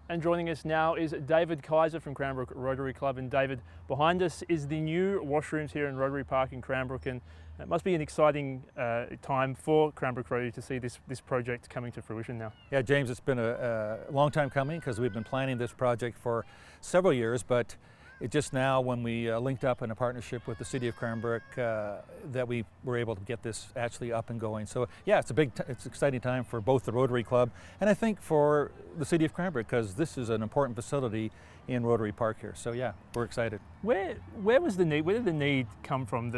And joining us now is David Kaiser from Cranbrook Rotary Club. And David, behind us is the new washrooms here in Rotary Park in Cranbrook, and it must be an exciting time for Cranbrook Rotary to see this project coming to fruition now. Yeah, James, it's been a long time coming because we've been planning this project for several years, but it just now, when we linked up in a partnership with the City of Cranbrook, that we were able to get this actually up and going. So yeah, it's an exciting time for both the Rotary Club and I think for the City of Cranbrook, because this is an important facility in Rotary Park here. So yeah, we're excited. Where was the need? Where did the need come from?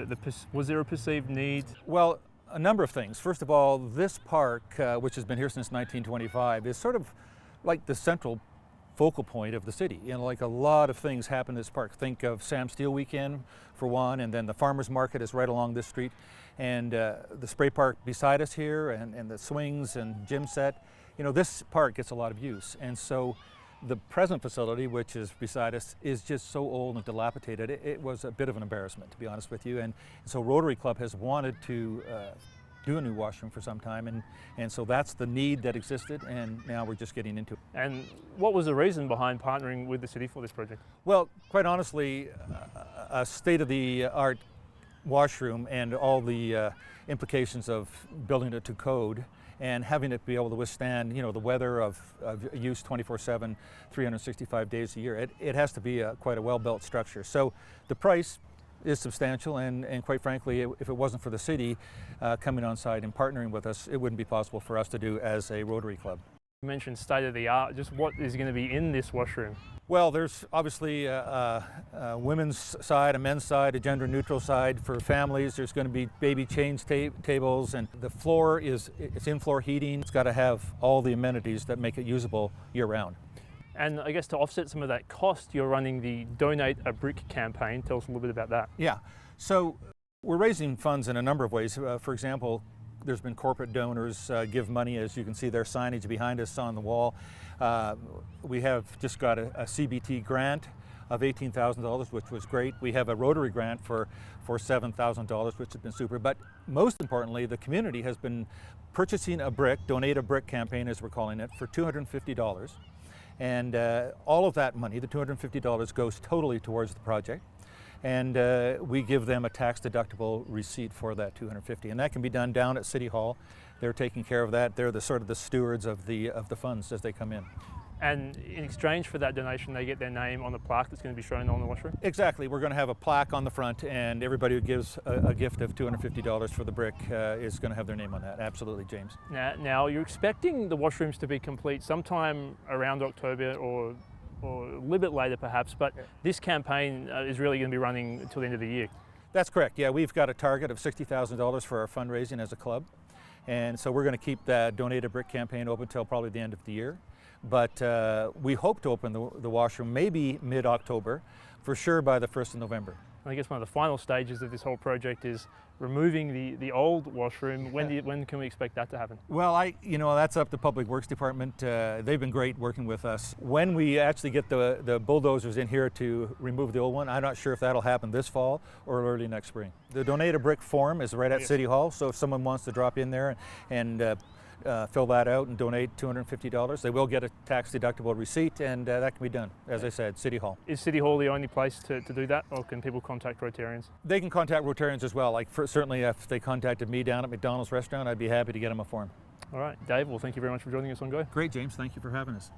Was there a perceived need? Well, a number of things. First of all, this park, which has been here since 1925, is sort of like the central focal point of the city. You know, like a lot of things happen in this park. Think of Sam Steele Weekend for one, and then the farmers market is right along this street, and the spray park beside us here, and the swings and gym set. You know, this park gets a lot of use, and so the present facility, which is beside us, is just so old and dilapidated. It was a bit of an embarrassment, to be honest with you, and so Rotary Club has wanted to do a new washroom for some time, and so that's the need that existed, and now we're just getting into it. And what was the reason behind partnering with the city for this project? Well, quite honestly, a state-of-the-art washroom and all the implications of building it to code and having it be able to withstand, you know, the weather of use 24/7, 365 days a year. It has to be quite a well-built structure. So the price is substantial, and quite frankly, if it wasn't for the city coming on site and partnering with us, it wouldn't be possible for us to do as a Rotary Club. You mentioned state of the art. Just what is going to be in this washroom? Well, there's obviously a women's side, a men's side, a gender neutral side for families. There's going to be baby change tables, and the floor it's in-floor heating. It's got to have all the amenities that make it usable year-round. And I guess to offset some of that cost, you're running the Donate a Brick campaign. Tell us a little bit about that. Yeah, so we're raising funds in a number of ways. For example, there's been corporate donors give money, as you can see their signage behind us on the wall. We have just got a CBT grant of $18,000, which was great. We have a Rotary grant for $7,000, which has been super. But most importantly, the community has been purchasing a brick, Donate a Brick campaign as we're calling it, for $250. And all of that money, the $250, goes totally towards the project. And we give them a tax-deductible receipt for that $250. And that can be done down at City Hall. They're taking care of that. They're the sort of the stewards of the funds as they come in. And in exchange for that donation, they get their name on the plaque that's going to be shown on the washroom? Exactly. We're going to have a plaque on the front, and everybody who gives a gift of $250 for the brick is going to have their name on that. Absolutely, James. Now you're expecting the washrooms to be complete sometime around October or a little bit later perhaps, but this campaign is really going to be running until the end of the year. That's correct. Yeah, we've got a target of $60,000 for our fundraising as a club, and so we're going to keep that Donate a Brick campaign open until probably the end of the year. But we hope to open the washroom maybe mid-October, for sure by the 1st of November. I guess one of the final stages of this whole project is removing the old washroom. When can we expect that to happen? Well, that's up to Public Works Department. They've been great working with us. When we actually get the bulldozers in here to remove the old one, I'm not sure if that'll happen this fall or early next spring. The Donate a Brick form is right at City Hall, so if someone wants to drop in there and fill that out and donate $250, they will get a tax-deductible receipt, and that can be done, as I said, City Hall. Is City Hall the only place to do that, or can people contact Rotarians? They can contact Rotarians as well. Certainly if they contacted me down at McDonald's restaurant, I'd be happy to get them a form. All right, Dave, well, thank you very much for joining us on Go. Great, James. Thank you for having us.